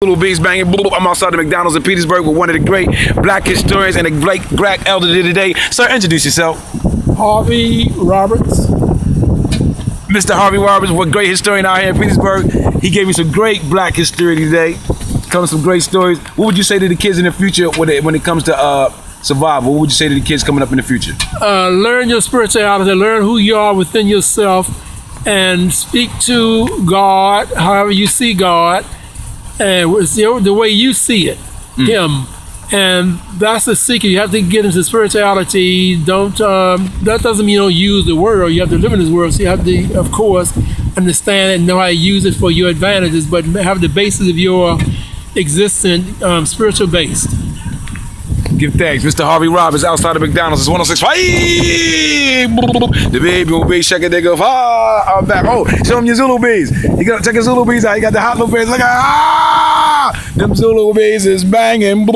Little Bees banging. I'm outside the McDonald's in Petersburg with one of the great black historians and a great black elder today. Sir, introduce yourself. Harvey Roberts. Mr. Harvey Roberts, what great historian out here in Petersburg. He gave me some great black history today. Telling some great stories. What would you say to the kids in the future when it comes to survival? What would you say to the kids coming up in the future? Learn your spirituality, learn who you are within yourself, and speak to God however you see God, and the way you see it, Him. And that's the secret. You have to get into spirituality. That doesn't mean you don't use the world. You have to live in this world. So you have to, of course, understand and know how to use it for your advantages, but have the basis of your existence spiritual based. Give thanks. Mr. Harvey Roberts outside of McDonald's. It's 106. The baby will be shaking nigga. I'm back. Oh, show him your Zulu bees. You gotta check his Zulu bees out. He got the hot little bees. Look at them Zulu bees is banging.